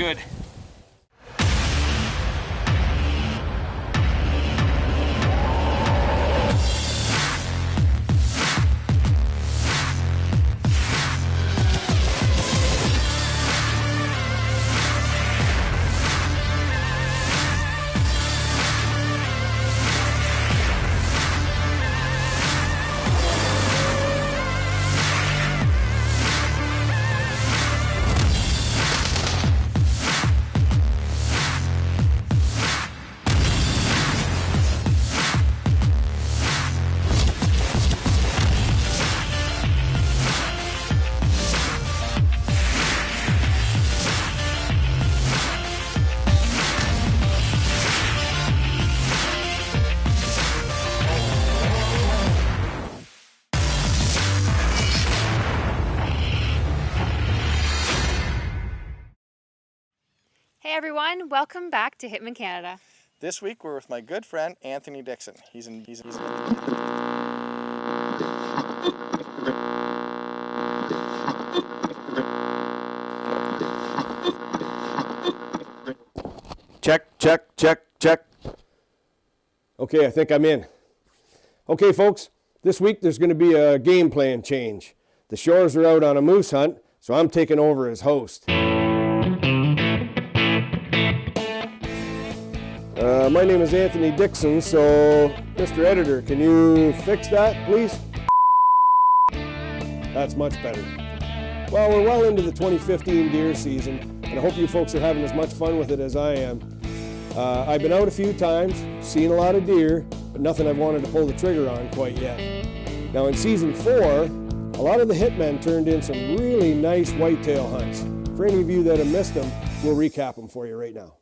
good. Hey everyone, welcome back to Hitman Canada. This week we're with my good friend Anthony Dickson. Check. Okay, I think I'm in. Okay, folks, this week there's going to be a game plan change. The Shores are out on a moose hunt, so I'm taking over as host. My name is Anthony Dickson, so Mr. Editor, can you fix that, please? That's much better. Well, we're well into the 2015 deer season, and I hope you folks are having as much fun with it as I am. I've been out a few times, seen a lot of deer, but nothing I've wanted to pull the trigger on quite yet. Now in season 4, a lot of the hitmen turned in some really nice whitetail hunts. For any of you that have missed them, we'll recap them for you right now.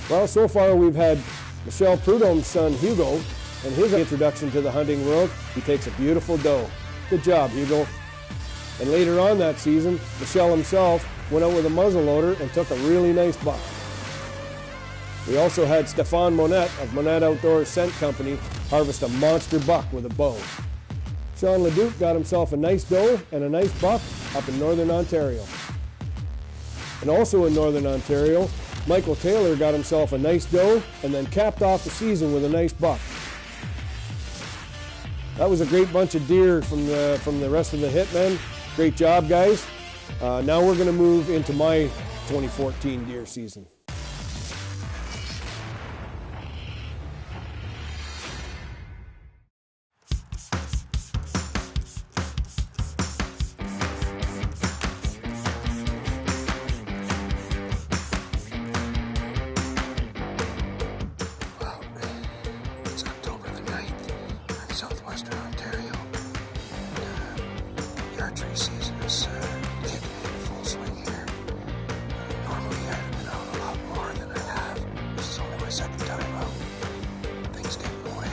Well, so far we've had Michelle Prudhomme's son Hugo and his introduction to the hunting world. He takes a beautiful doe. Good job, Hugo. And later on that season, Michelle himself went out with a muzzleloader and took a really nice buck. We also had Stefan Monette of Monette Outdoor Scent Company harvest a monster buck with a bow. Sean Leduc got himself a nice doe and a nice buck up in Northern Ontario. And also in Northern Ontario, Michael Taylor got himself a nice doe and then capped off the season with a nice buck. That was a great bunch of deer from the rest of the hitmen. Great job, guys. Now we're going to move into my 2014 deer season. Southwestern Ontario. The archery season is kicking in full swing here. Normally I've been out a lot more than I have. This is only my second time out. Things get in the way,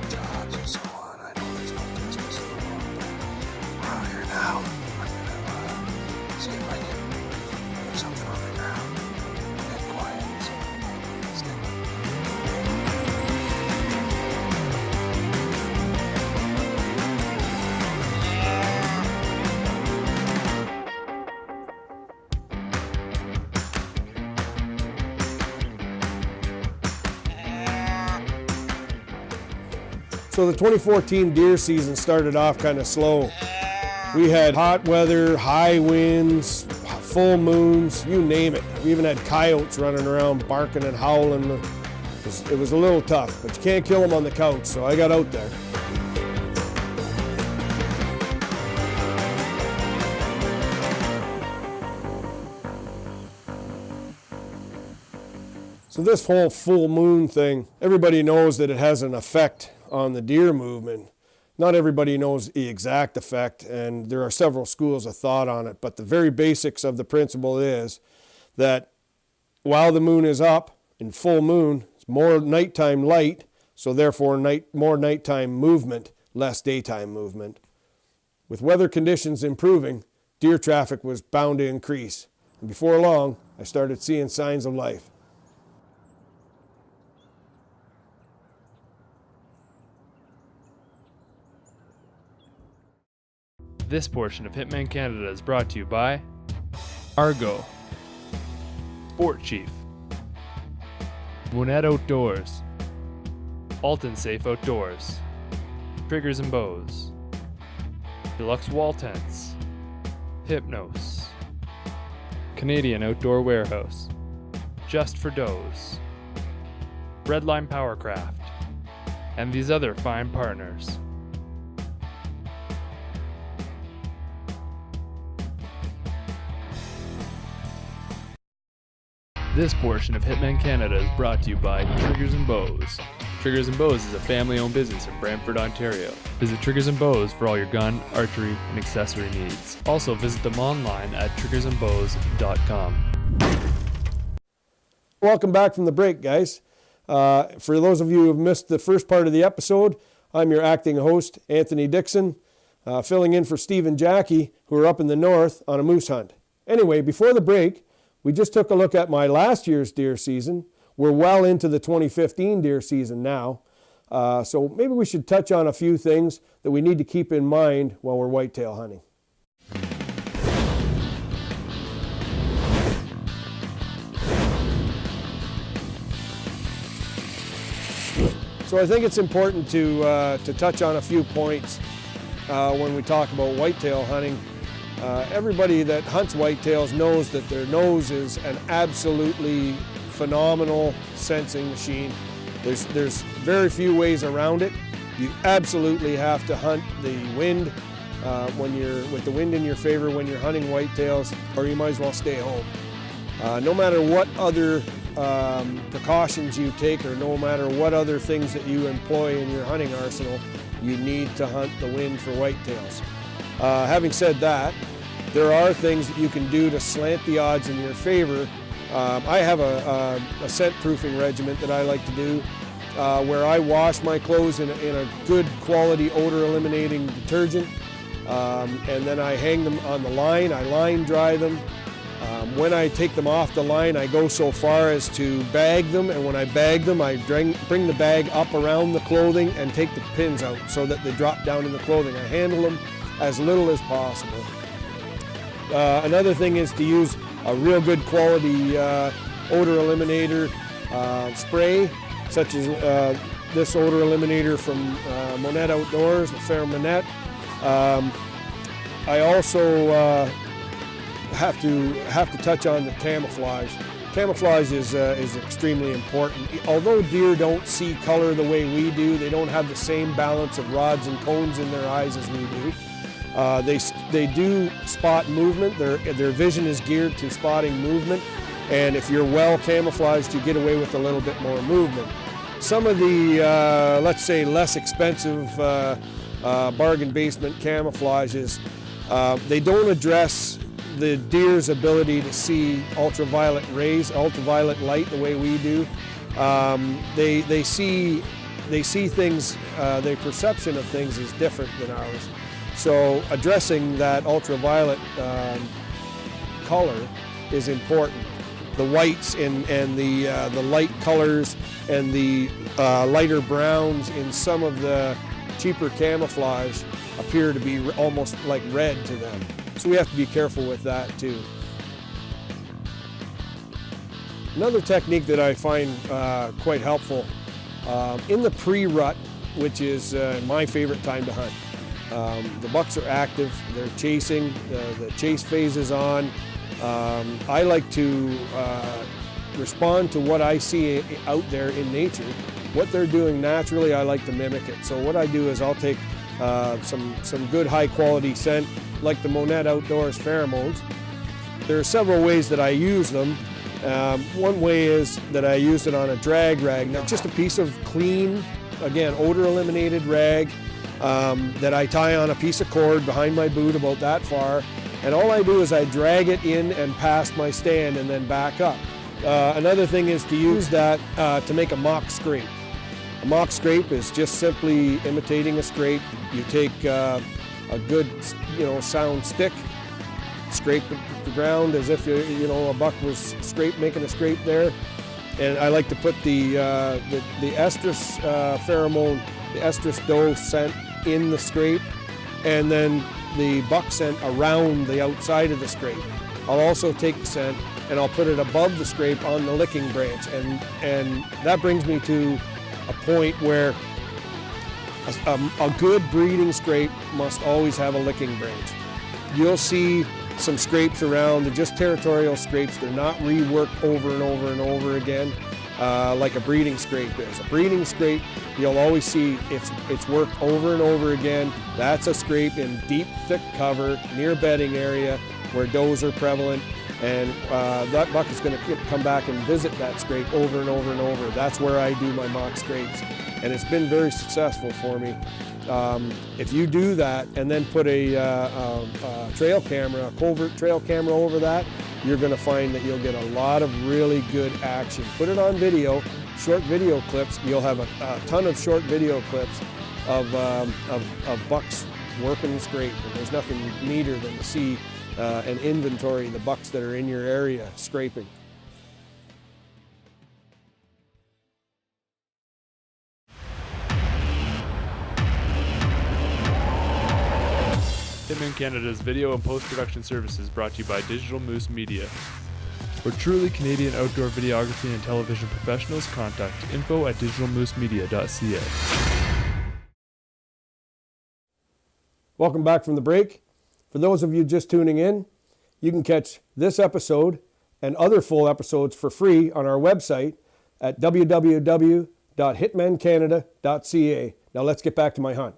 jobs and so on. I know there's no Christmas in the world, but we're out here now. I'm gonna see if I can put something on the ground. Get quiet. Stay with me. So the 2014 deer season started off kind of slow. We had hot weather, high winds, full moons, you name it. We even had coyotes running around barking and howling. It was a little tough, but you can't kill them on the couch, so I got out there. So this whole full moon thing, everybody knows that it has an effect on the deer movement. Not everybody knows the exact effect, and there are several schools of thought on it, but the very basics of the principle is that while the moon is up, in full moon, it's more nighttime light, so therefore more nighttime movement, less daytime movement. With weather conditions improving, deer traffic was bound to increase, and before long, I started seeing signs of life. This portion of Hitman Canada is brought to you by Argo, Sport Chief, Monet Outdoors, Alton Safe Outdoors, Triggers and Bows, Deluxe Wall Tents, Hypnos, Canadian Outdoor Warehouse, Just for Does, Redline Powercraft, and these other fine partners. This portion of Hitman Canada is brought to you by Triggers and Bows. Triggers and Bows is a family-owned business in Brantford, Ontario. Visit Triggers and Bows for all your gun, archery, and accessory needs. Also visit them online at triggersandbows.com. Welcome back from the break, guys. For those of you who have missed the first part of the episode, I'm your acting host, Anthony Dickson, filling in for Steve and Jackie, who are up in the north on a moose hunt. Anyway, before the break, we just took a look at my last year's deer season. We're well into the 2015 deer season now. So maybe we should touch on a few things that we need to keep in mind while we're whitetail hunting. So I think it's important to touch on a few points when we talk about whitetail hunting. Everybody that hunts whitetails knows that their nose is an absolutely phenomenal sensing machine. There's very few ways around it. You absolutely have to hunt the wind when you're with the wind in your favor when you're hunting whitetails, or you might as well stay home. No matter what other precautions you take, or no matter what other things that you employ in your hunting arsenal, you need to hunt the wind for whitetails. Having said that, there are things that you can do to slant the odds in your favor. I have a scent proofing regimen that I like to do where I wash my clothes in a good quality odor eliminating detergent, and then I hang them on the line. I line dry them. When I take them off the line, I go so far as to bag them, and when I bag them, I bring the bag up around the clothing and take the pins out so that they drop down in the clothing. I handle them as little as possible. Another thing is to use a real good quality odor eliminator spray, such as this odor eliminator from Monet Outdoors, the Fair Monet. I also have to touch on the camouflage. Camouflage is extremely important. Although deer don't see color the way we do, they don't have the same balance of rods and cones in their eyes as we do. They do spot movement. Their vision is geared to spotting movement, and if you're well camouflaged, you get away with a little bit more movement. Some of the, let's say, less expensive bargain basement camouflages, they don't address the deer's ability to see ultraviolet rays, ultraviolet light the way we do. They see things, their perception of things is different than ours. So addressing that ultraviolet color is important. The whites and the light colors and the lighter browns in some of the cheaper camouflage appear to be almost like red to them. So we have to be careful with that too. Another technique that I find quite helpful in the pre-rut, which is my favorite time to hunt. The bucks are active, they're chasing, the chase phase is on. I like to respond to what I see out there in nature. What they're doing naturally, I like to mimic it. So what I do is I'll take some good high quality scent, like the Monet Outdoors pheromones. There are several ways that I use them. One way is that I use it on a drag rag. Now, just a piece of clean, again, odor eliminated rag that I tie on a piece of cord behind my boot about that far. And all I do is I drag it in and past my stand and then back up. Another thing is to use that to make a mock scrape. A mock scrape is just simply imitating a scrape. You take a good, sound stick, scrape the ground as if a buck was making a scrape there. And I like to put the estrus pheromone, the estrus doe scent in the scrape, and then the buck scent around the outside of the scrape. I'll also take the scent and I'll put it above the scrape on the licking branch, and that brings me to a point where a good breeding scrape must always have a licking branch. You'll see some scrapes around, they're just territorial scrapes, they're not reworked over and over and over again like a breeding scrape is. A breeding scrape, you'll always see it's worked over and over again. That's a scrape in deep, thick cover, near bedding area where does are prevalent, and that buck is going to come back and visit that scrape over and over and over. That's where I do my mock scrapes, and it's been very successful for me. If you do that and then put a trail camera, a covert trail camera over that, you're going to find that you'll get a lot of really good action. Put it on video, short video clips. You'll have a ton of short video clips of bucks working the scrape, and there's nothing neater than to see and inventory the bucks that are in your area scraping. Hitman Canada's video and post-production services brought to you by Digital Moose Media. For truly Canadian outdoor videography and television professionals, contact info@digitalmoosemedia.ca. Welcome back from the break. For those of you just tuning in, you can catch this episode and other full episodes for free on our website at www.hitmancanada.ca. Now let's get back to my hunt.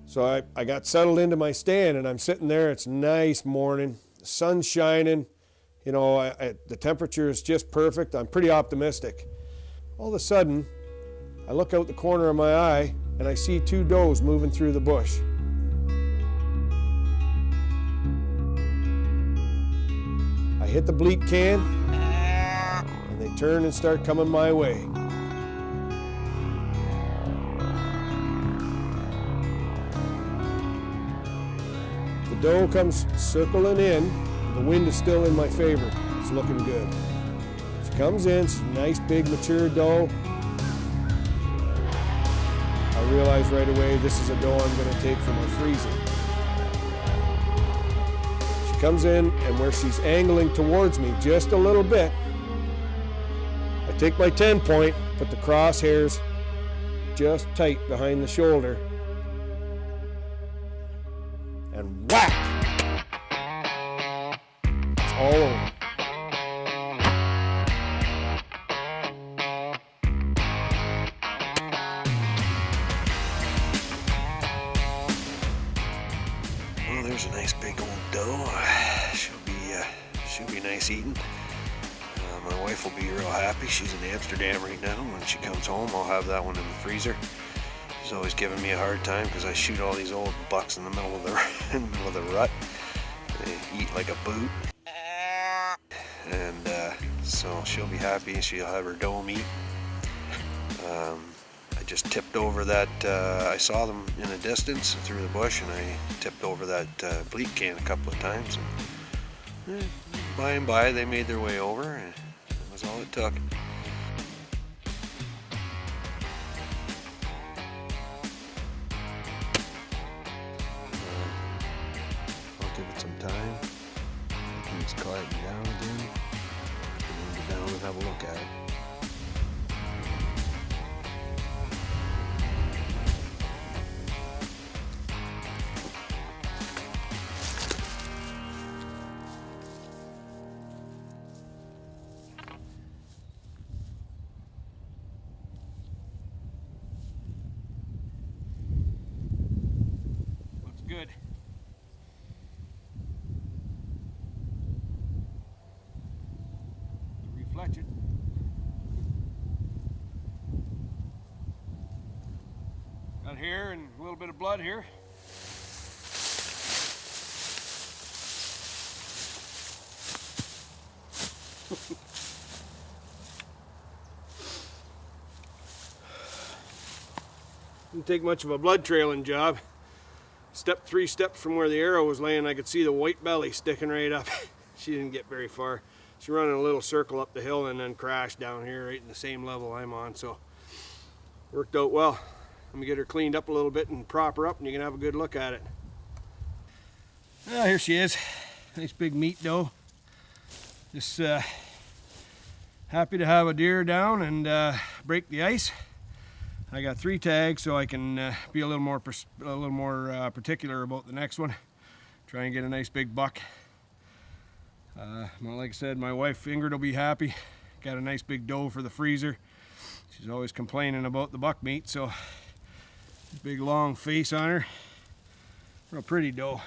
So I got settled into my stand and I'm sitting there. It's a nice morning, the sun's shining, you know, the temperature is just perfect. I'm pretty optimistic. All of a sudden, I look out the corner of my eye and I see two does moving through the bush. I hit the bleat can and they turn and start coming my way. Doe comes circling in. The wind is still in my favor. It's looking good. She comes in. She's a nice, big, mature doe. I realize right away this is a doe I'm going to take for my freezing. She comes in, and where she's angling towards me just a little bit, I take my 10-point, put the crosshairs just tight behind the shoulder, and whack! It's all over. Well, there's a nice big old doe. She'll be nice eating. My wife will be real happy. She's in Amsterdam right now. When she comes home, I'll have that one in the freezer. She's always giving me a hard time because I shoot all these old bucks in the middle of the rut. They eat like a boot, and so she'll be happy. She'll have her doe meat. I just tipped over that. I saw them in the distance through the bush, and I tipped over that bleat can a couple of times. And by and by, they made their way over, and that was all it took. Give it some time. I think it's quieting down again. And then get down and have a look at it. good. Refletch it. Got hair and a little bit of blood here. Didn't take much of a blood trailing job. Step 3 steps from where the arrow was laying, I could see the white belly sticking right up. She didn't get very far. She ran in a little circle up the hill and then crashed down here right in the same level I'm on, so worked out well. Let me get her cleaned up a little bit and prop her up and you can have a good look at it. Well, here she is. Nice big meat doe. Just happy to have a deer down and break the ice. I got 3 tags, so I can be a little more particular about the next one. Try and get a nice big buck. Well, like I said, my wife Ingrid will be happy. Got a nice big doe for the freezer. She's always complaining about the buck meat, so big long face on her. Real pretty doe.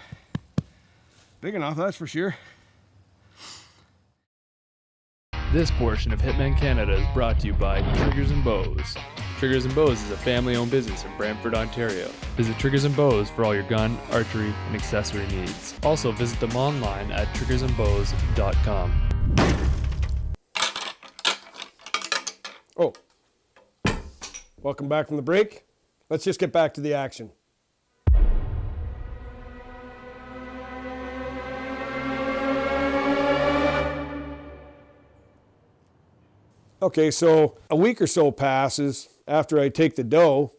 Big enough, that's for sure. This portion of Hitman Canada is brought to you by Triggers and Bows. Triggers and Bows is a family-owned business in Brantford, Ontario. Visit Triggers and Bows for all your gun, archery, and accessory needs. Also, visit them online at triggersandbows.com. Oh, welcome back from the break. Let's just get back to the action. Okay, so a week or so passes after I take the doe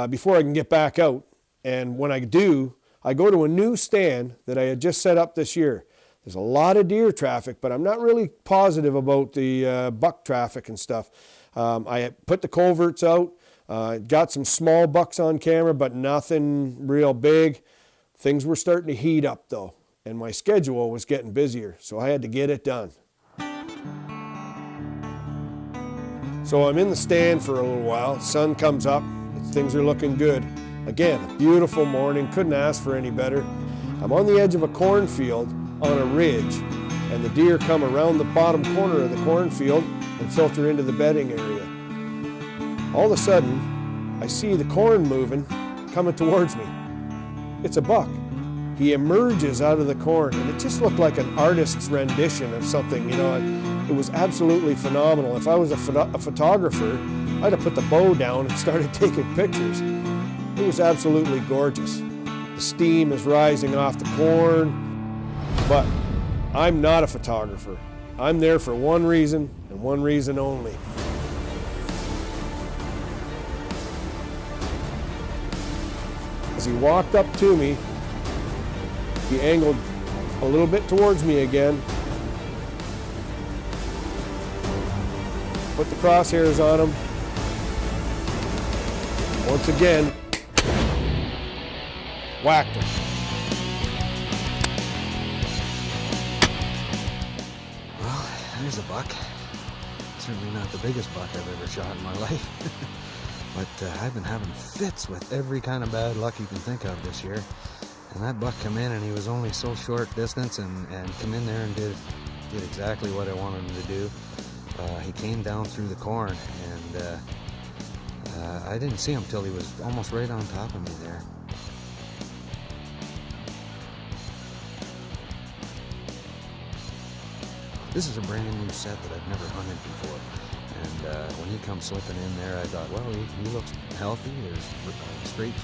before I can get back out. And when I do, I go to a new stand that I had just set up this year. There's a lot of deer traffic, but I'm not really positive about the buck traffic and stuff. I put the coverts out, got some small bucks on camera, but nothing real big. Things were starting to heat up though, and my schedule was getting busier, so I had to get it done. So I'm in the stand for a little while. Sun comes up, things are looking good. Again, a beautiful morning, couldn't ask for any better. I'm on the edge of a cornfield on a ridge, and the deer come around the bottom corner of the cornfield and filter into the bedding area. All of a sudden, I see the corn moving, coming towards me. It's a buck. He emerges out of the corn, and it just looked like an artist's rendition of something, you know. It was absolutely phenomenal. If I was a photographer, I'd have put the bow down and started taking pictures. It was absolutely gorgeous. The steam is rising off the corn, but I'm not a photographer. I'm there for one reason and one reason only. As he walked up to me, he angled a little bit towards me again, put the crosshairs on him. Once again, whacked him. Well, there's a buck. Certainly not the biggest buck I've ever shot in my life. But I've been having fits with every kind of bad luck you can think of this year. And that buck come in and he was only so short distance and come in there and did exactly what I wanted him to do. He came down through the corn, and I didn't see him till he was almost right on top of me there. This is a brand new set that I've never hunted before, and when he comes slipping in there, I thought, well, he looks healthy. There's scrapes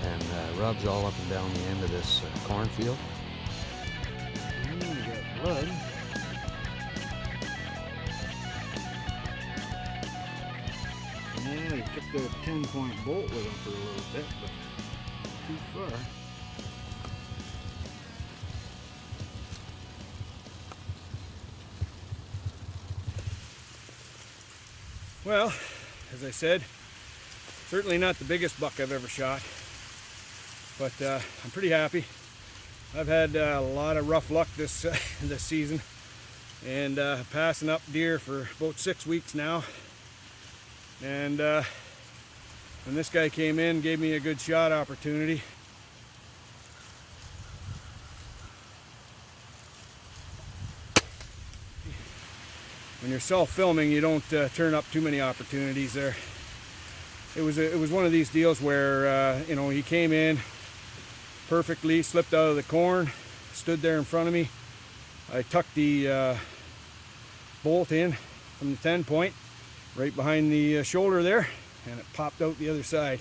and rubs all up and down the end of this cornfield. We got blood. Yeah, he took the 10-point bolt with him for a little bit, but too far. Well, as I said, certainly not the biggest buck I've ever shot, but I'm pretty happy. I've had a lot of rough luck this season, and passing up deer for about 6 weeks now. And when this guy came in, gave me a good shot opportunity. when you're self-filming, you don't turn up too many opportunities there. It was one of these deals where he came in perfectly, slipped out of the corn, stood there in front of me. I tucked the bolt in from the 10 point right behind the shoulder there, and it popped out the other side.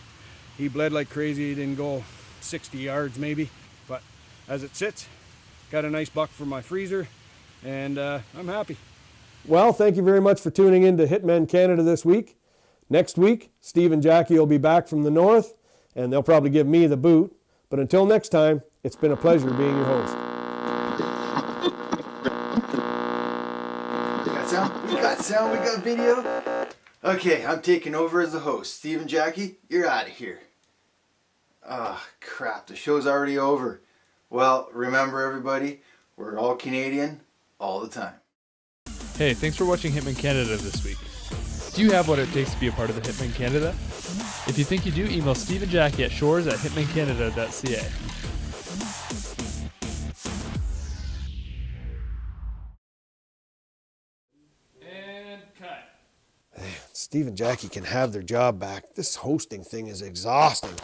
He bled like crazy. He didn't go 60 yards maybe, but as it sits, got a nice buck for my freezer, and I'm happy. Well, thank you very much for tuning in to Hitmen Canada this week. Next week, Steve and Jackie will be back from the north, and they'll probably give me the boot. But until next time, it's been a pleasure being your host. We got sound? We got sound? We got video? Okay, I'm taking over as the host. Steve and Jackie, you're out of here. Ah, crap, the show's already over. Well, remember everybody, we're all Canadian all the time. Hey, thanks for watching Hitman Canada this week. Do you have what it takes to be a part of the Hitman Canada? If you think you do, email Steve and Jackie at shores@hitmancanada.ca. And cut. Steve and Jackie can have their job back. This hosting thing is exhausting.